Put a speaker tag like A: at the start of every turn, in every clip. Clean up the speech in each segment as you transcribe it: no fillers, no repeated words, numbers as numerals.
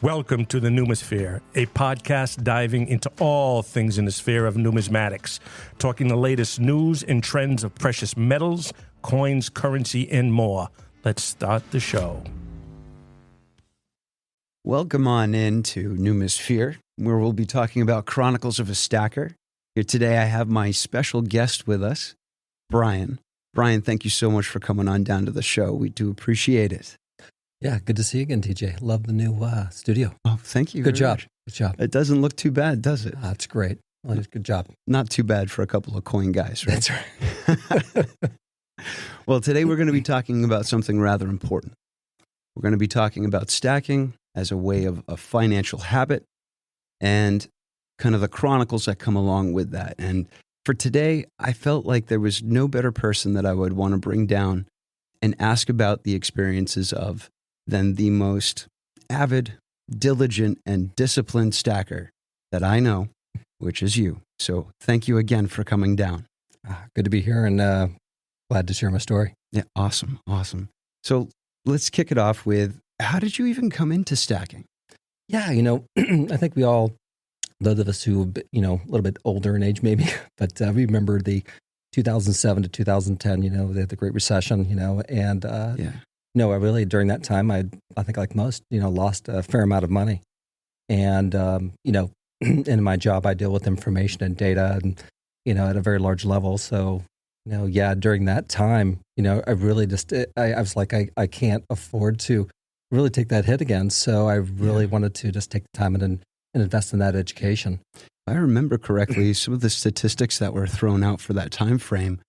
A: Welcome to the Numisphere, a podcast diving into all things in the sphere of numismatics, talking the latest news and trends of precious metals, coins, currency, and more. Let's start the show.
B: Welcome on into Numisphere, where we'll be talking about Chronicles of a Stacker. Here today I have my special guest with us, Brian. Brian, thank you so much for coming on down to the show. We do appreciate it.
C: Yeah, good to see you again, TJ. Love the new studio.
B: Oh, thank you.
C: Good job.
B: Much.
C: Good job.
B: It doesn't look too bad, does it?
C: That's great. Well, good job.
B: Not too bad for a couple of coin guys, right?
C: That's right.
B: Well, today we're going to be talking about something rather important. We're going to be talking about stacking as a way of a financial habit and kind of the chronicles that come along with that. And for today, I felt like there was no better person that I would want to bring down and ask about the experiences of than the most avid, diligent, and disciplined stacker that I know, which is you. So thank you again for coming down.
C: Good to be here and glad to share my story.
B: Yeah, awesome. So let's kick it off with, how did you even come into stacking?
C: Yeah, I think we all, those of us who, a little bit older in age maybe, but we remember the 2007 to 2010, the Great Recession, and I really, during that time, I think like most, lost a fair amount of money. And, in my job, I deal with information and data and, at a very large level. So, during that time, I really just, I was like, I can't afford to really take that hit again. So I really wanted to just take the time and invest in that education.
B: If I remember correctly, some of the statistics that were thrown out for that time frame,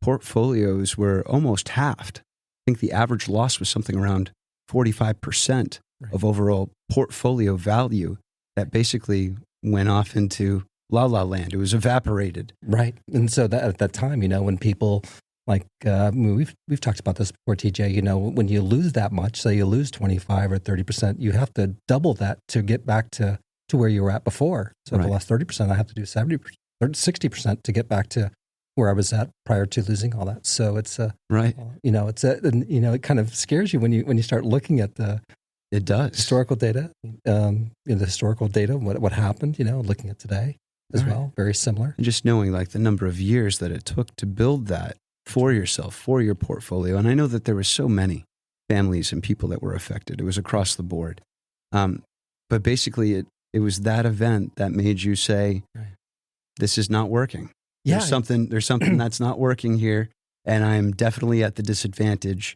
B: portfolios were almost halved. I think the average loss was something around 45% of overall portfolio value that basically went off into la la land. It was evaporated.
C: Right. And so that at that time, when people like, we've talked about this before, TJ, when you lose that much, say you lose 25 or 30%, you have to double that to get back to where you were at before. So if I lost 30%, I have to do 70%, 60% to get back to where I was at prior to losing all that. So it's it kind of scares you when you start looking at
B: it does
C: historical data, what happened, looking at today as well, very similar.
B: And just knowing like the number of years that it took to build that for yourself, for your portfolio. And I know that there were so many families and people that were affected. It was across the board. But basically it was that event that made you say, this is not working. There's something that's not working here, and I'm definitely at the disadvantage.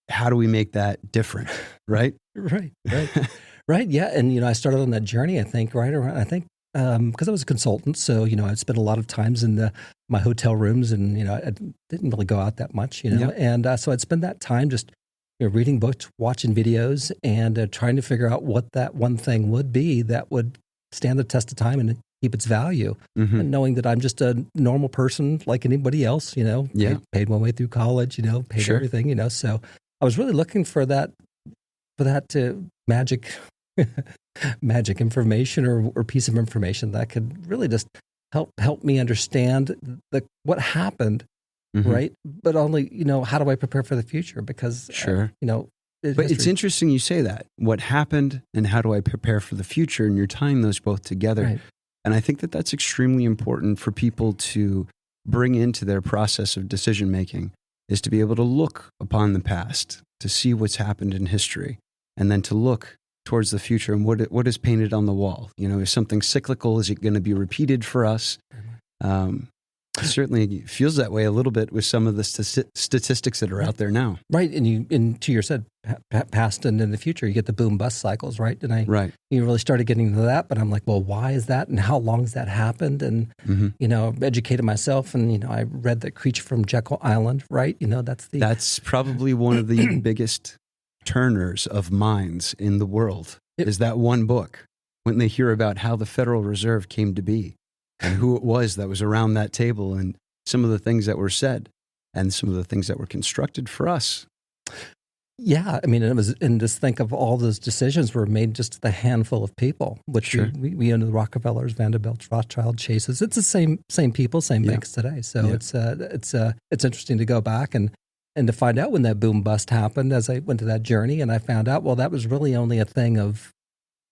B: How do we make that different? Right?
C: Right. Yeah. And, I started on that journey, I think, because I was a consultant. So, I'd spent a lot of times in my hotel rooms and, I didn't really go out that much, and so I'd spend that time just reading books, watching videos, and trying to figure out what that one thing would be that would stand the test of time and keep its value. Mm-hmm. And knowing that I'm just a normal person like anybody else, paid my way through college, paid everything, so I was really looking for that to magic information or piece of information that could really just help me understand what happened. Mm-hmm. Right. But only, how do I prepare for the future? Because,
B: but it's interesting you say that. What happened and how do I prepare for the future? And you're tying those both together. Right. And I think that that's extremely important for people to bring into their process of decision making, is to be able to look upon the past, to see what's happened in history, and then to look towards the future and what is painted on the wall. Is something cyclical? Is it going to be repeated for us? It certainly feels that way a little bit with some of the statistics that are out there now.
C: Right. And to your said, past and in the future, you get the boom bust cycles, right? And you really started getting into that, but I'm like, well, why is that? And how long has that happened? And, educated myself and, I read The Creature from Jekyll Island, right? That's
B: probably one of the biggest turners of minds in the world is that one book. When they hear about how the Federal Reserve came to be, and who it was that was around that table, and some of the things that were said, and some of the things that were constructed for us.
C: Yeah, I mean, and just think of all those decisions were made just a handful of people, which we own the Rockefellers, Vanderbilts, Rothschild, Chases. It's the same people, same banks today. So it's interesting to go back and to find out when that boom bust happened as I went to that journey, and I found out, well, that was really only a thing of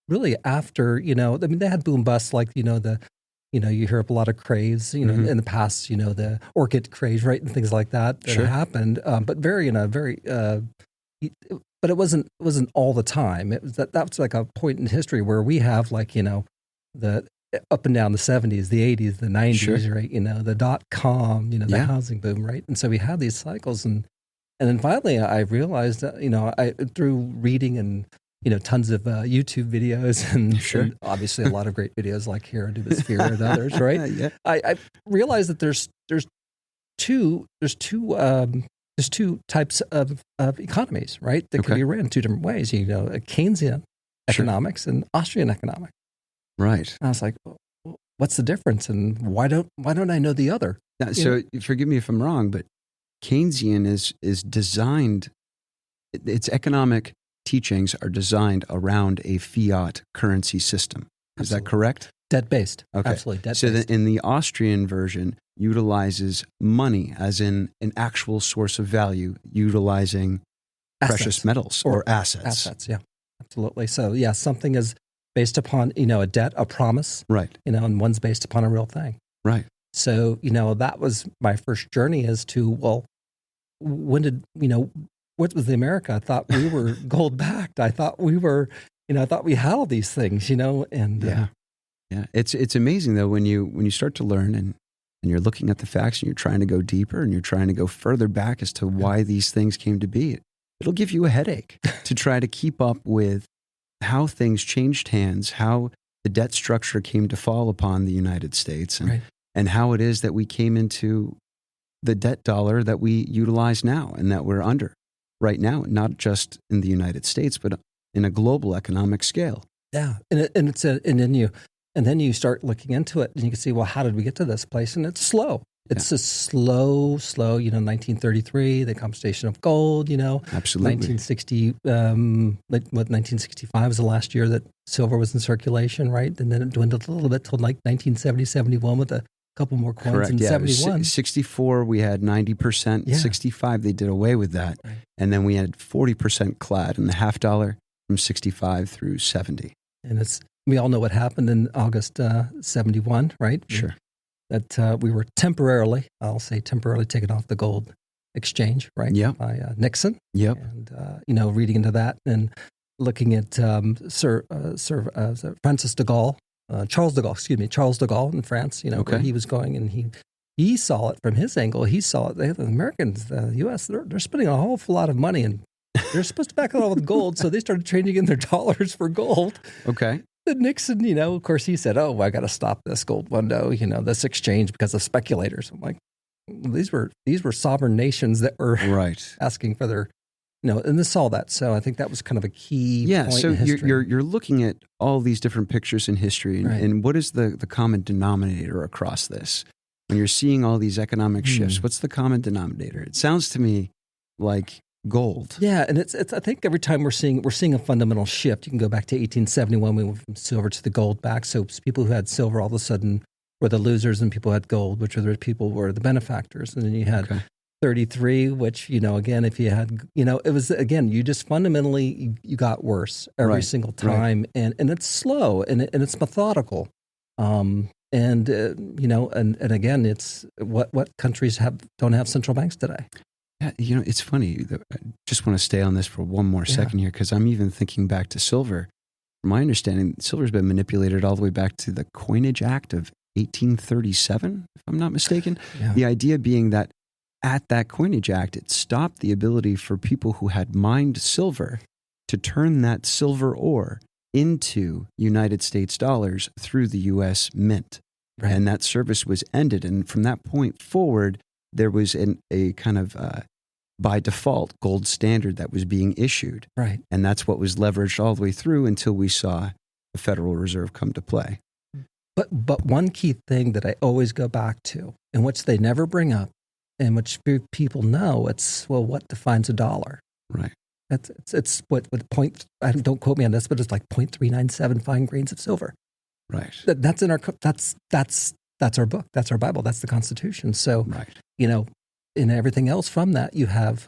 C: really after, they had boom busts like, you hear a lot of craze, in the past, the orchid craze, right, and things like that
B: Sure.
C: happened, but but it wasn't all the time. It was that was like a point in history where we have like, the up and down the 70s, the 80s, the 90s,
B: Sure.
C: right, the .com, the housing boom, right, and so we had these cycles, and then finally I realized that, I through reading and tons of YouTube videos and obviously a lot of great videos like here on Sphere and others, right?
B: Yeah.
C: I realized that there's two types of economies, right? That can be ran two different ways. Keynesian economics and Austrian economics.
B: Right.
C: And I was like, well, what's the difference, and why don't I know the other?
B: Now, so forgive me if I'm wrong, but Keynesian is designed. Its economic teachings are designed around a fiat currency system. Is that correct?
C: Debt-based.
B: Okay.
C: Absolutely, debt-based.
B: So in the Austrian version, utilizes money as in an actual source of value, utilizing precious metals or assets.
C: Assets, yeah. Absolutely. So, yeah, something is based upon, a debt, a promise.
B: Right.
C: And one's based upon a real thing.
B: Right.
C: So, that was my first journey as to, well, when did, what was the America? I thought we were gold backed. I thought we were, I thought we had all these things, and
B: yeah. It's amazing though when you start to learn and you're looking at the facts and you're trying to go deeper and you're trying to go further back as to why these things came to be. It'll give you a headache to try to keep up with how things changed hands, how the debt structure came to fall upon the United States, and how it is that we came into the debt dollar that we utilize now and that we're under right now, not just in the United States, but in a global economic scale.
C: Yeah, and then you start looking into it, and you can see, well, how did we get to this place? And it's slow. It's a slow. 1933, the confiscation of gold.
B: Absolutely.
C: 1960, 1965 was the last year that silver was in circulation, right? And then it dwindled a little bit till like 1970, 71 with a couple more coins.
B: Correct.
C: In 71.
B: 64, we had 90%.
C: Yeah.
B: 65, they did away with that.
C: Right.
B: And then we had 40% clad in the half dollar from 65 through 70.
C: And we all know what happened in August 71, right?
B: Sure.
C: That we were temporarily taken off the gold exchange, right?
B: Yep.
C: By Nixon.
B: Yep.
C: And, reading into that and looking at Francis de Gaulle, Charles de Gaulle in France, where he was going, and he saw it from his angle. He saw it. The Americans, the U.S., they're spending a whole lot of money, and they're supposed to back it all with gold. So they started trading in their dollars for gold.
B: Okay.
C: And Nixon, of course, he said, "Oh, I got to stop this gold window, this exchange because of speculators." I'm like, these were sovereign nations that were asking for their, and they saw that. So I think that was kind of a key point
B: so
C: in history.
B: you're looking at all these different pictures in history, and what is the common denominator across this? When you're seeing all these economic shifts, what's the common denominator? It sounds to me like gold.
C: Yeah, and it's I think every time we're seeing a fundamental shift. You can go back to 1871, we went from silver to the gold back. So people who had silver all of a sudden were the losers, and people who had gold, which were the benefactors. And then you had 33, which, again, if you had, it was, again, you just fundamentally, you got worse every single time. And it's slow and it's methodical. And again, it's what countries don't have central banks today.
B: Yeah, it's funny. I just want to stay on this for one more second here, because I'm even thinking back to silver. From my understanding, silver's been manipulated all the way back to the Coinage Act of 1837, if I'm not mistaken. Yeah. The idea being that at that Coinage Act, it stopped the ability for people who had mined silver to turn that silver ore into United States dollars through the U.S. Mint. Right. And that service was ended. And from that point forward, there was a kind of, by default, gold standard that was being issued.
C: Right.
B: And that's what was leveraged all the way through until we saw the Federal Reserve come to play.
C: But one key thing that I always go back to, and which they never bring up, and which people know, it's, well, what defines a dollar?
B: Right.
C: It's what point, don't quote me on this, but it's like 0.397 fine grains of silver.
B: Right.
C: That's in our, that's our book. That's our Bible. That's the Constitution. So, in everything else from that, you have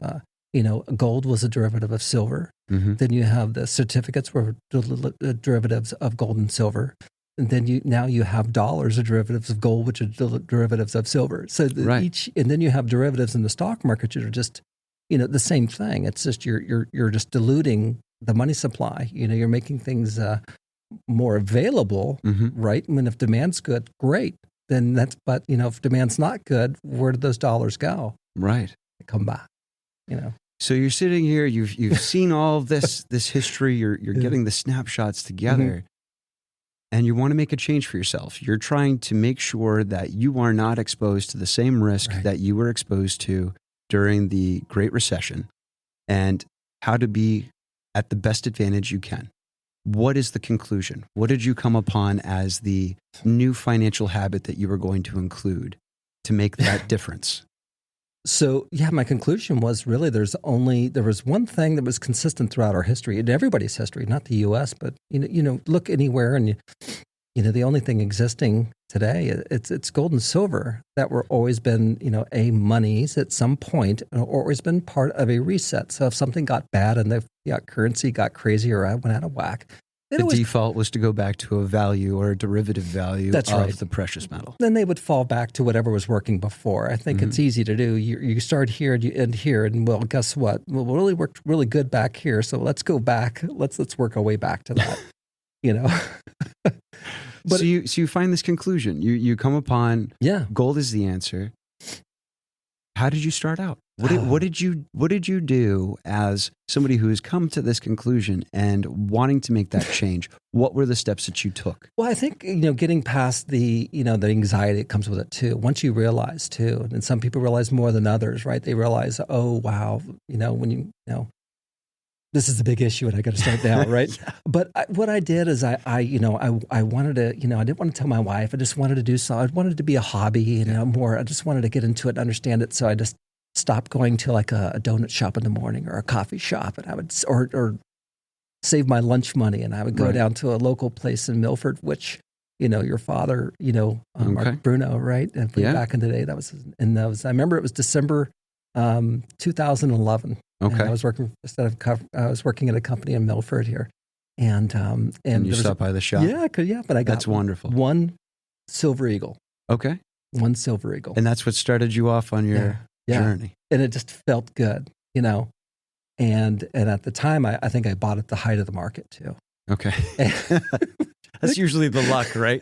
C: gold was a derivative of silver.
B: Mm-hmm.
C: Then you have the certificates were derivatives of gold and silver. And then now you have dollars are derivatives of gold, which are derivatives of silver. So and then you have derivatives in the stock market that are just, the same thing. It's just you're just diluting the money supply. You're making things more available, right? I mean, if demand's good, great. Then but if demand's not good, where do those dollars go?
B: Right.
C: They come back,
B: So you're sitting here, you've seen all of this history, you're getting the snapshots together, and you want to make a change for yourself. You're trying to make sure that you are not exposed to the same risk that you were exposed to during the Great Recession, and how to be at the best advantage you can. What is the conclusion? What did you come upon as the new financial habit that you were going to include to make that difference?
C: So, my conclusion was really there was one thing that was consistent throughout our history, in everybody's history, not the U.S., but, look anywhere and, the only thing existing today, it's gold and silver that were always been, monies at some point, or always been part of a reset. So if something got bad and the fiat currency got crazy or went out of whack,
B: the default was to go back to a value or a derivative value of the precious metal.
C: Then they would fall back to whatever was working before. I think it's easy to do. You start here and you end here, and well, guess what? Well, we really worked really good back here, so let's go back. Let's work our way back to that.
B: But so you find this conclusion. You come upon gold is the answer. How did you start out? What did you do as somebody who has come to this conclusion and wanting to make that change? What were the steps that you took?
C: Well, I think getting past the the anxiety that comes with it too. Once you realize too, and some people realize more than others, right? They realize, oh wow, when this is a big issue and I got to start now, right? But what I did is I wanted to, I didn't want to tell my wife. I just wanted to do so. I wanted it to be a hobby, more. I just wanted to get into it and understand it. So I just stopped going to like a donut shop in the morning or a coffee shop, and I would or save my lunch money, and I would go down to a local place in Milford, which your father, Mark Bruno, right? And back in the day, that was I remember it was December 2011.
B: Okay.
C: And I was working at a company in Milford here, and
B: you stopped by the shop.
C: But I got
B: that's wonderful.
C: One Silver Eagle.
B: Okay.
C: One Silver Eagle,
B: and that's what started you off on your journey.
C: And it just felt good, And at the time, I think I bought at the height of the market too.
B: Okay. That's usually the luck, right?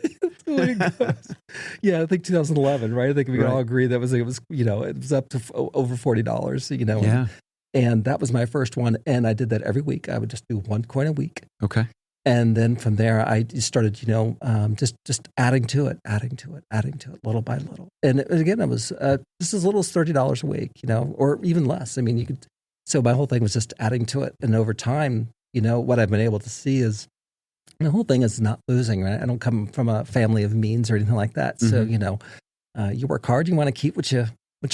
C: Yeah, I think 2011, right? I think we can all agree that it was up to over $40, And that was my first one, and I did that every week. I would just do one coin a week.
B: Okay.
C: And then from there, I started, just adding to it, little by little. And again, it was just as little as $30 a week, or even less. I mean, you could. So my whole thing was just adding to it, and over time, what I've been able to see is the whole thing is not losing. Right? I don't come from a family of means or anything like that. So you work hard, you want to keep what you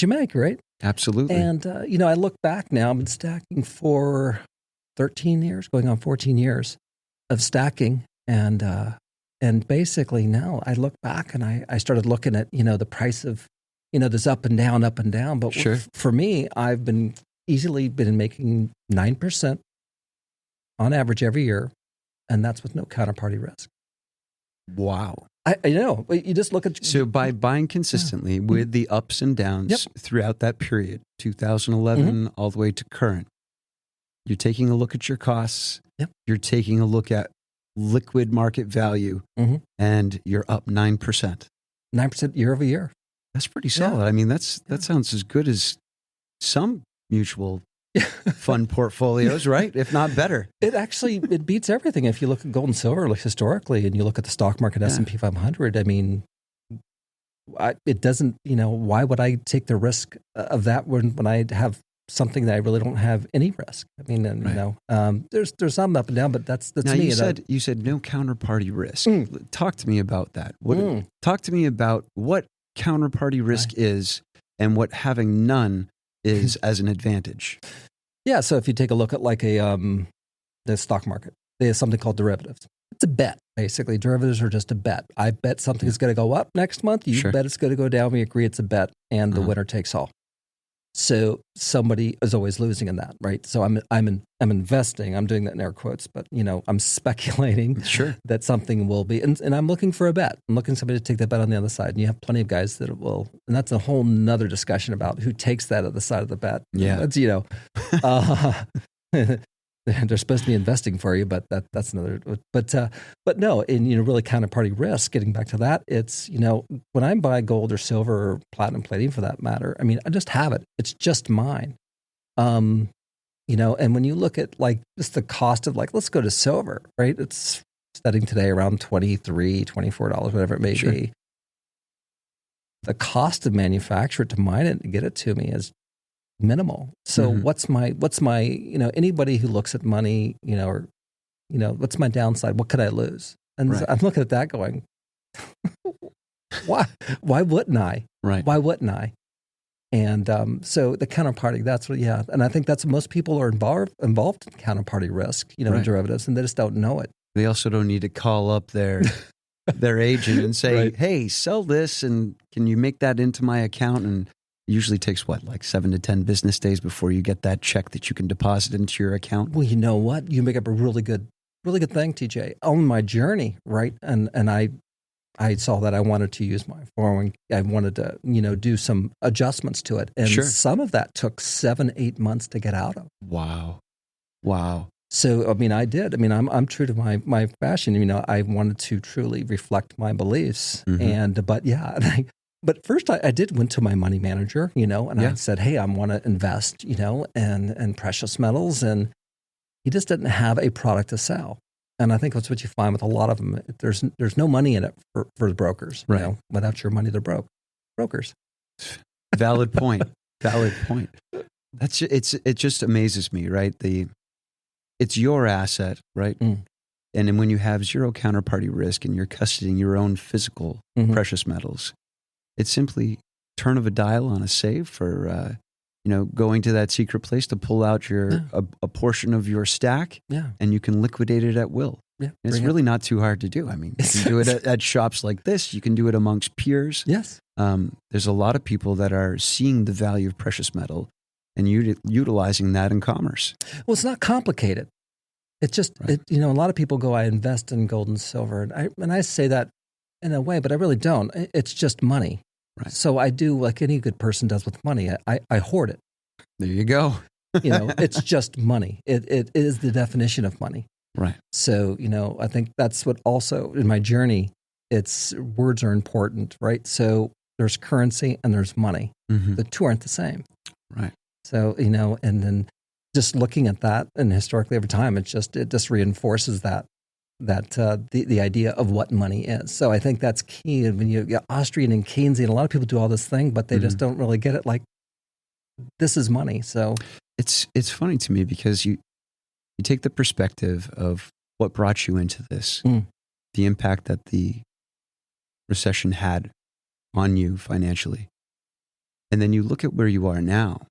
C: make, right?
B: Absolutely.
C: And I look back now. I've been stacking for 13 years, going on 14 years of stacking, and basically now I look back and I started looking at the price of there's up and down, but for me, I've been easily making 9% on average every year, and that's with no counterparty risk.
B: Wow.
C: I know. You just look at...
B: So by buying consistently with the ups and downs throughout that period, 2011 all the way to current, you're taking a look at your costs.
C: Yep.
B: You're taking a look at liquid market value, and you're up 9%.
C: 9% year over year.
B: That's pretty solid. I mean, that sounds as good as some mutual fund portfolios, right? If not better.
C: It beats everything. If you look at gold and silver historically, and you look at the stock market, S&P 500, I mean, it doesn't, why would I take the risk of that when I have something that I really don't have any risk? I mean, there's some up and down, but that's
B: now,
C: me.
B: You said no counterparty risk. Talk to me about that. Talk to me about what counterparty risk is and what having none is as an advantage.
C: Yeah, so if you take a look at like the stock market, there's something called derivatives. It's a bet, basically. Derivatives are just a bet. I bet something's going to go up next month. You bet it's going to go down. We agree it's a bet, and the winner takes all. So somebody is always losing in that, right? So I'm investing. I'm doing that in air quotes, but I'm speculating that something will be, and I'm looking for a bet. I'm looking for somebody to take that bet on the other side. And you have plenty of guys that will, and that's a whole nother discussion about who takes that other side of the bet.
B: Yeah,
C: that's they're supposed to be investing for you, but that's another. But no, in really counterparty risk. Getting back to that, it's when I buy gold or silver or platinum, palladium for that matter. I mean, I just have it. It's just mine. And when you look at like just the cost of let's go to silver, right? It's studying today around $23, $24, whatever it may be. The cost of manufacture to mine it and get it to me is minimal. So what's my anybody who looks at money, what's my downside? What could I lose? And so I'm looking at that going, why wouldn't I?
B: Right.
C: Why wouldn't I? And so the counterparty, that's what, and I think that's most people are involved in counterparty risk, in derivatives, and they just don't know it.
B: They also don't need to call up their agent and say, hey, sell this, and can you make that into my account? And usually takes 7 to 10 business days before you get that check that you can deposit into your account.
C: Well, you know what? You make up a really good thing, TJ. On my journey, right? And I saw that I wanted to use my 401. I wanted to, do some adjustments to it. And some of that took 7-8 months to get out of.
B: Wow.
C: So, I mean, I did. I mean, I'm true to my fashion. I wanted to truly reflect my beliefs. But first, I went to my money manager, and I said, hey, I want to invest, in precious metals. And he just didn't have a product to sell. And I think that's what you find with a lot of them. There's no money in it for the brokers.
B: Right.
C: Without your money, they're broke. Brokers.
B: Valid point. It just amazes me, right? It's your asset, right? And then when you have zero counterparty risk and you're custodying your own physical precious metals, it's simply turn of a dial on a safe for, going to that secret place to pull out a portion of your stack, and you can liquidate it at will. Yeah, it's really not too hard to do. I mean, you can do it at shops like this. You can do it amongst peers.
C: Yes.
B: There's a lot of people that are seeing the value of precious metal and utilizing that in commerce.
C: Well, it's not complicated. It's just, a lot of people go, I invest in gold and silver. And I say that in a way, but I really don't. It's just money.
B: Right.
C: So I do like any good person does with money. I hoard it.
B: There you go.
C: It's just money. It is the definition of money.
B: Right.
C: So, I think that's what also in my journey, words are important, right? So there's currency and there's money. The two aren't the same.
B: Right.
C: So, and then just looking at that and historically over time, it just reinforces that the idea of what money is. So I think that's key. And when you get Austrian and Keynesian, a lot of people do all this thing, but they just don't really get it. Like, this is money. So
B: it's funny to me because you take the perspective of what brought you into this, the impact that the recession had on you financially, and then you look at where you are now.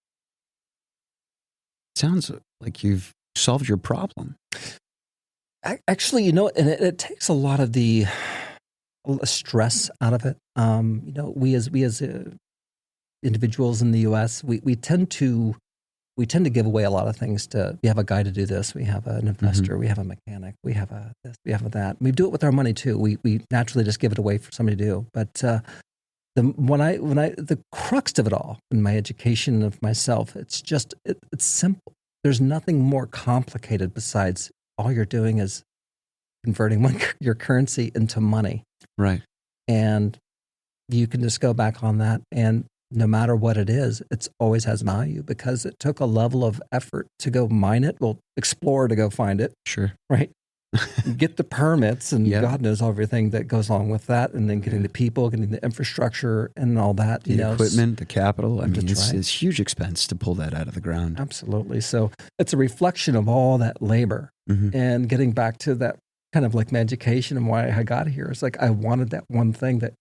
B: It sounds like you've solved your problem.
C: Actually, and it takes a lot of the stress out of it. We as individuals in the U.S., we tend to give away a lot of things. We have a guy to do this. We have an investor. We have a mechanic. We have a this. We have a that. We do it with our money too. We naturally just give it away for somebody to do. But the crux of it all in my education of myself, it's simple. There's nothing more complicated besides all you're doing is converting your currency into money.
B: Right.
C: And you can just go back on that. And no matter what it is, it always has value because it took a level of effort to go mine it. Well, explore to go find it.
B: Sure.
C: Right. Get the permits and God knows everything that goes along with that. And then getting the people, getting the infrastructure and all that.
B: The equipment, the capital. I mean, it's huge expense to pull that out of the ground.
C: Absolutely. So it's a reflection of all that labor. And getting back to that kind of like my education and why I got here. It's like I wanted that one thing that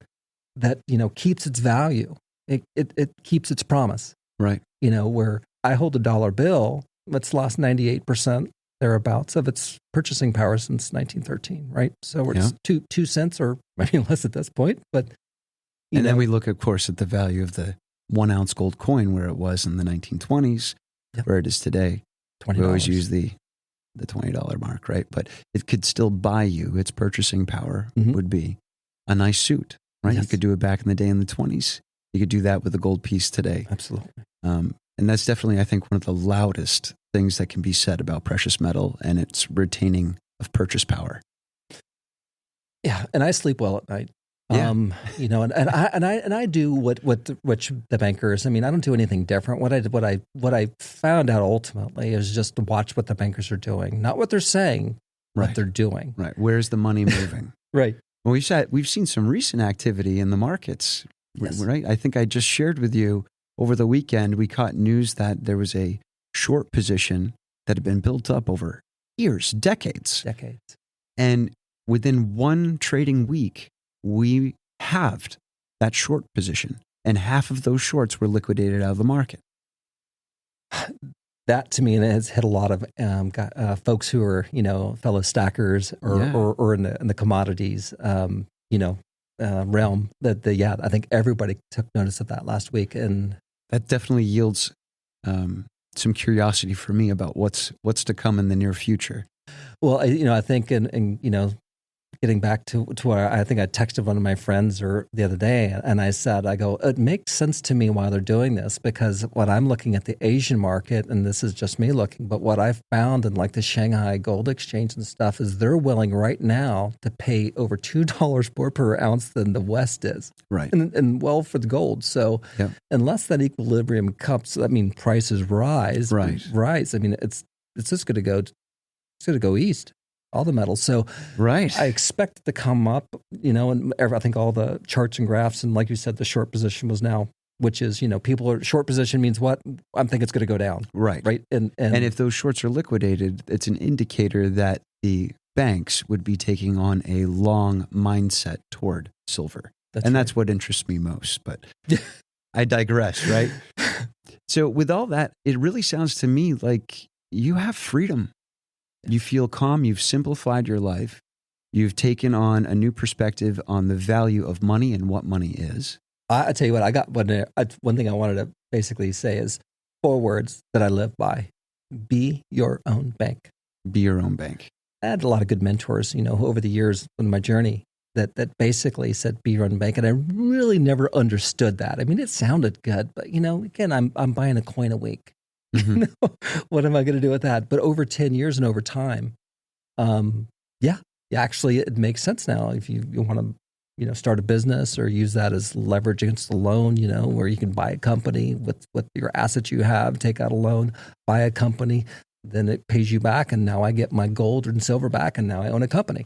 C: keeps its value. It keeps its promise.
B: Right.
C: Where I hold a dollar bill, it's lost 98% thereabouts of its purchasing power since 1913, right? So it's 2 cents or maybe less at this point. But
B: then we look, of course, at the value of the 1 ounce gold coin where it was in the 1920s, where it is today.
C: $20.
B: We always use the $20 mark, right? But it could still buy you, its purchasing power would be a nice suit, right?
C: Yes.
B: You could do it back in the day in the 20s. You could do that with a gold piece today.
C: Absolutely.
B: And that's definitely, I think, one of the loudest things that can be said about precious metal and its retaining of purchase power.
C: Yeah, and I sleep well at night.
B: Yeah.
C: And I do what the bankers. I mean, I don't do anything different. What I found out ultimately is just to watch what the bankers are doing, not what they're saying, what they're doing.
B: Right. Where's the money moving?
C: Right.
B: Well, we've seen some recent activity in the markets.
C: Yes.
B: Right. I think I just shared with you over the weekend. We caught news that there was a short position that had been built up over years, decades, and within one trading week, we halved that short position, and half of those shorts were liquidated out of the market.
C: That to me has hit a lot of folks who are fellow stackers or in the commodities realm. I think everybody took notice of that last week, and
B: that definitely yields some curiosity for me about what's to come in the near future.
C: Well, I think, getting back to where I think I texted one of my friends the other day, and I said, it makes sense to me why they're doing this, because what I'm looking at the Asian market, and this is just me looking, but what I've found in like the Shanghai Gold Exchange and stuff is they're willing right now to pay over $2 more per ounce than the West is.
B: Right.
C: And well for the gold. So unless that equilibrium comes, prices rise. I mean, it's just going to go east. All the metals. So I expect it to come up, and I think all the charts and graphs, and like you said, the short position was now, which is, people are short position means what? I'm thinking it's going to go down. Right. And
B: if those shorts are liquidated, it's an indicator that the banks would be taking on a long mindset toward silver. That's what interests me most, but I digress, right? So with all that, it really sounds to me like you have freedom. You feel calm. You've simplified your life. You've taken on a new perspective on the value of money and what money is.
C: I tell you what, I got one thing I wanted to basically say is 4 words that I live by. Be your own bank.
B: Be your own bank.
C: I had a lot of good mentors, over the years in my journey that basically said, be your own bank. And I really never understood that. I mean, it sounded good, but again, I'm buying a coin a week. Mm-hmm. What am I going to do with that? But over 10 years and over time, actually it makes sense now. If you want to, start a business or use that as leverage against a loan, where you can buy a company with your assets you have, take out a loan, buy a company, then it pays you back. And now I get my gold and silver back, and now I own a company.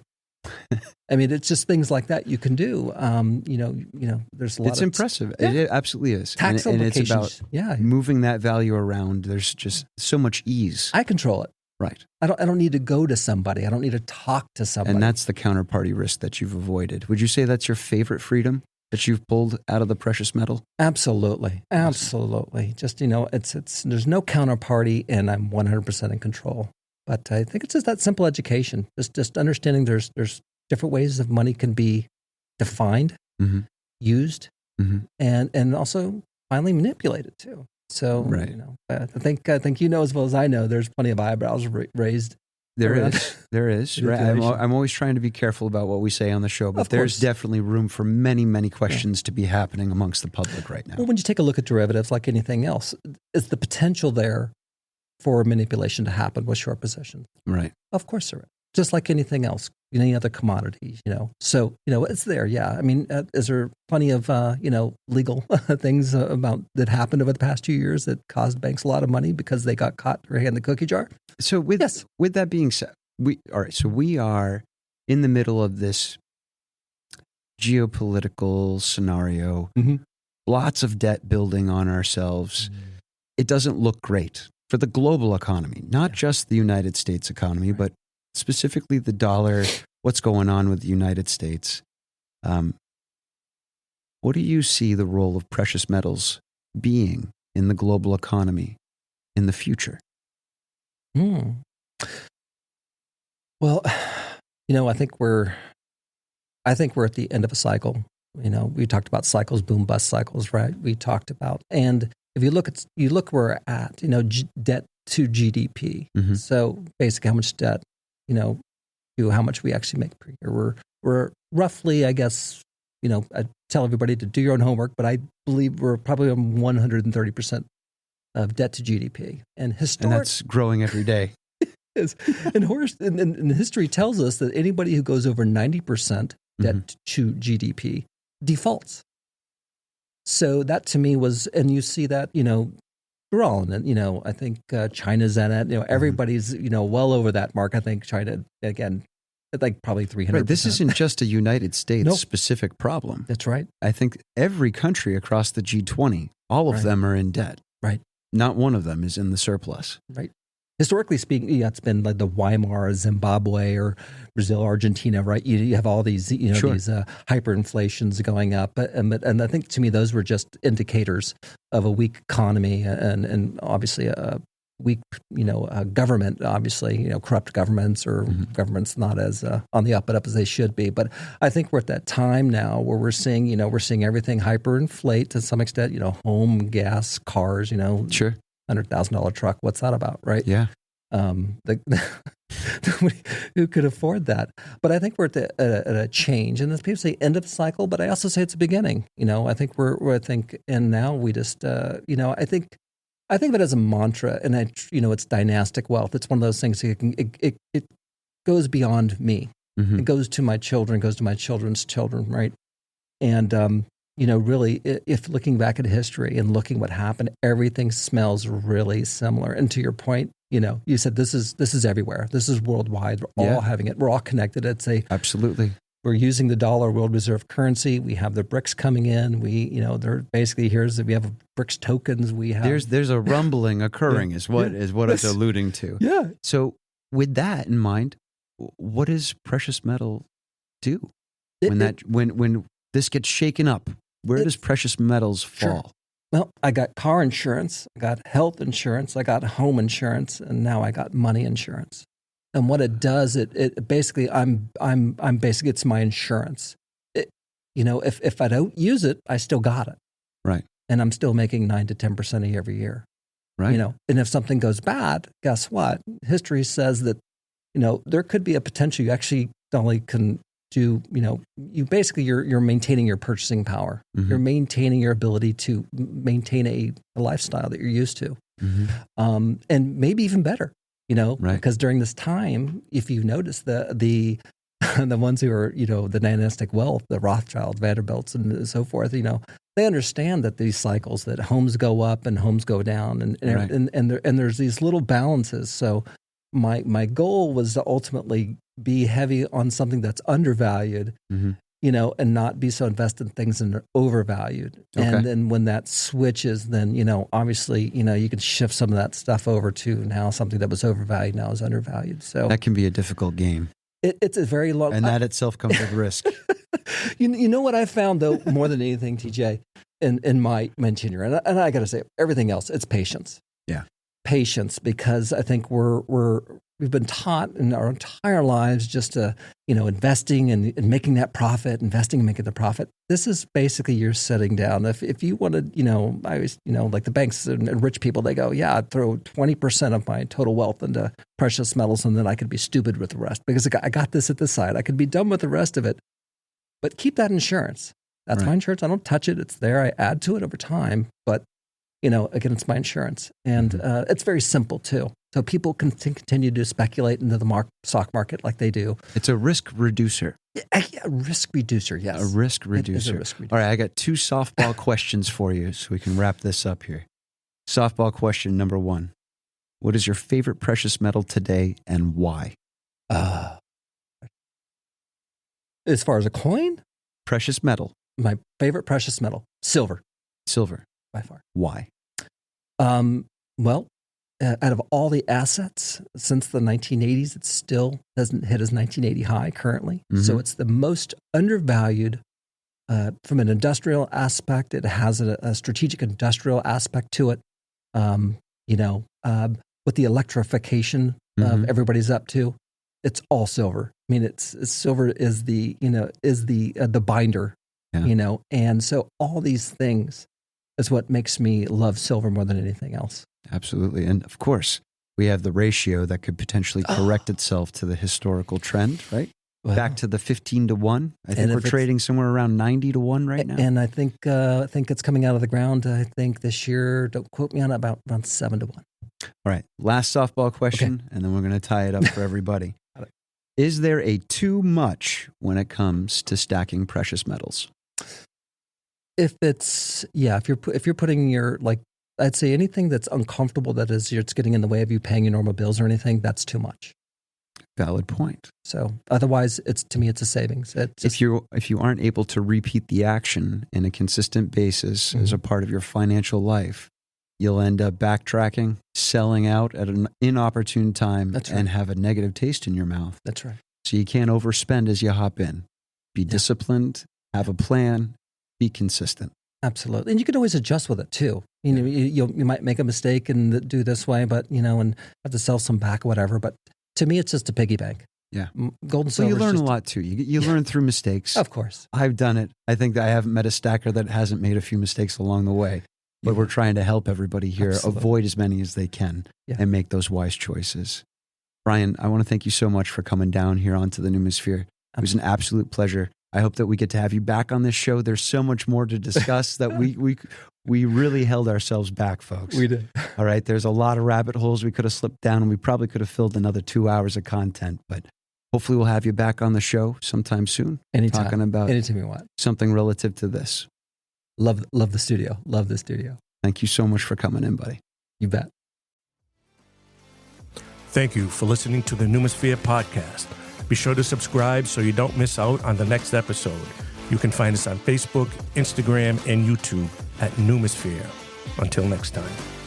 C: I mean, it's just things like that you can do. There's a lot. It's
B: impressive. Yeah. It absolutely is.
C: Tax implications.
B: And it's about moving that value around. There's just so much ease.
C: I control it.
B: Right.
C: I don't need to go to somebody. I don't need to talk to somebody.
B: And that's the counterparty risk that you've avoided. Would you say that's your favorite freedom that you've pulled out of the precious metal?
C: Absolutely. Just it's there's no counterparty, and I'm 100% in control. But I think it's just that simple education, just understanding there's different ways of money can be defined, used, and also finally manipulated too. So, I think as well as I know, there's plenty of eyebrows raised.
B: There is. Right. I'm always trying to be careful about what we say on the show, but there's definitely room for many, many questions to be happening amongst the public right now.
C: Well, when you take a look at derivatives, like anything else, is the potential there for manipulation to happen with short positions?
B: Right.
C: Of course there is. Just like anything else, any other commodities, So, it's there, yeah. I mean, is there plenty of, legal things about that happened over the past 2 years that caused banks a lot of money because they got caught right in the cookie jar?
B: So with that being said, we are in the middle of this geopolitical scenario, lots of debt building on ourselves. It doesn't look great for the global economy, not just the United States economy, but specifically the dollar, what's going on with the United States. What do you see the role of precious metals being in the global economy in the future?
C: Well, I think we're at the end of a cycle. We talked about cycles, boom bust cycles, right? We talked about, and if you look where we're at, debt to GDP.
B: Mm-hmm.
C: So basically, how much debt, to how much we actually make per year. We're roughly, I guess, I tell everybody to do your own homework, but I believe we're probably on 130% of debt to GDP, and
B: that's growing every day.
C: And history tells us that anybody who goes over 90% debt to GDP defaults. So that to me was, and you see that, we're all in it. I think China's at it. Everybody's, well over that mark. I think China, again, like probably 300%.
B: Right, this isn't just a United States specific problem.
C: That's right.
B: I think every country across the G20, all of them are in debt.
C: Right.
B: Not one of them is in the surplus.
C: Right. Historically speaking, it's been like the Weimar, Zimbabwe, or Brazil, Argentina, right? You have all these, these hyperinflations going up, and I think to me those were just indicators of a weak economy and obviously a weak, government. Obviously, corrupt governments or governments not as on the up and up as they should be. But I think we're at that time now where we're seeing everything hyperinflate to some extent. Home, gas, cars.
B: Sure.
C: $100,000 truck. What's that about, right?
B: Yeah.
C: Who could afford that? But I think we're at a change, and as people say, end of cycle. But I also say it's a beginning. I think and now we just, I think of it as a mantra, and it's dynastic wealth. It's one of those things. It goes beyond me. It goes to my children. Goes to my children's children, right? And really, if looking back at history and looking what happened, everything smells really similar. And to your point, you said this is everywhere. This is worldwide. We're all having it. We're all connected.
B: Absolutely.
C: We're using the dollar, world reserve currency. We have the BRICS coming in. They're basically we have BRICS tokens. We have
B: there's a rumbling occurring is what it's alluding to.
C: Yeah.
B: So with that in mind, what does precious metal do when this gets shaken up? Where does precious metals fall?
C: Sure. Well, I got car insurance, I got health insurance, I got home insurance, and now I got money insurance. And what it does, it basically, I'm basically, it's my insurance. If I don't use it, I still got it.
B: Right.
C: And I'm still making 9 to 10% every year.
B: Right.
C: And if something goes bad, guess what? History says that, there could be a potential you actually not only can do, you're maintaining your purchasing power. You're maintaining your ability to maintain a lifestyle that you're used to. And maybe even better,
B: right.
C: Because during this time, if you notice the ones who are, the dynastic wealth, the Rothschilds, Vanderbilts, and so forth, they understand that these cycles, that homes go up and homes go down, and there's these little balances. So my goal was to ultimately be heavy on something that's undervalued, and not be so invested in things that are overvalued. Okay. And then when that switches, then, obviously, you can shift some of that stuff over to now something that was overvalued now is undervalued. So
B: that can be a difficult game.
C: It's a very long...
B: And that itself comes with risk.
C: You know what I found, though, more than anything, TJ, in my tenure, and I got to say, everything else, it's patience.
B: Yeah.
C: Patience, because I think we've been taught in our entire lives just to, investing and making that profit, investing and making the profit. This is basically you're sitting down. If you want to, I always, like the banks and rich people, they go, yeah, I'd throw 20% of my total wealth into precious metals, and then I could be stupid with the rest because I got this at the side. I could be done with the rest of it, but keep that insurance. That's my insurance. I don't touch it. It's there. I add to it over time, but again, it's my insurance. And it's very simple, too. So people can continue to speculate into the stock market like they do.
B: It's a risk reducer.
C: A risk reducer, yes.
B: A risk reducer.
C: It is a risk reducer.
B: All right, I got 2 softball questions for you so we can wrap this up here. Softball question number 1. What is your favorite precious metal today and why?
C: As far as a coin?
B: Precious metal.
C: My favorite precious metal, silver.
B: Silver.
C: By far.
B: Why?
C: Well, out of all the assets since the 1980s, it still doesn't hit his 1980 high currently. So it's the most undervalued from an industrial aspect. It has a strategic industrial aspect to it. With the electrification of everybody's up to, it's all silver. I mean, it's silver is the binder And so all these things is what makes me love silver more than anything else.
B: Absolutely. And of course, we have the ratio that could potentially correct itself to the historical trend, right? Well, back to the 15-1. I think we're trading somewhere around 90-1 right now.
C: And I think it's coming out of the ground. I think this year, don't quote me on it, about 7-1.
B: All right. Last softball question, and then we're going to tie it up for everybody. Is there a too much when it comes to stacking precious metals?
C: If you're putting your, I'd say anything that's uncomfortable, that is, it's getting in the way of you paying your normal bills or anything, that's too much.
B: Valid point.
C: So otherwise, to me, it's a savings.
B: If you aren't able to repeat the action in a consistent basis as a part of your financial life, you'll end up backtracking, selling out at an inopportune time, and have a negative taste in your mouth.
C: That's right.
B: So you can't overspend as you hop in. Be disciplined, have a plan, be consistent.
C: Absolutely. And you can always adjust with it too. You might make a mistake and do this way, but, and have to sell some back or whatever. But to me, it's just a piggy bank.
B: Yeah.
C: Gold and silver.
B: You learn a lot too. You learn through mistakes.
C: Of course.
B: I've done it. I think that I haven't met a stacker that hasn't made a few mistakes along the way. But we're trying to help everybody here avoid as many as they can and make those wise choices. Brian, I want to thank you so much for coming down here onto the Numosphere. It was an absolute pleasure. I hope that we get to have you back on this show. There's so much more to discuss that we really held ourselves back, folks.
C: We did.
B: All right. There's a lot of rabbit holes we could have slipped down, and we probably could have filled another 2 hours of content. But hopefully we'll have you back on the show sometime soon.
C: Anytime.
B: Talking about
C: anytime you want.
B: Something relative to this.
C: Love the studio. Love the studio.
B: Thank you so much for coming in, buddy.
C: You bet.
A: Thank you for listening to the Numosphere podcast. Be sure to subscribe so you don't miss out on the next episode. You can find us on Facebook, Instagram, and YouTube at Numosphere. Until next time.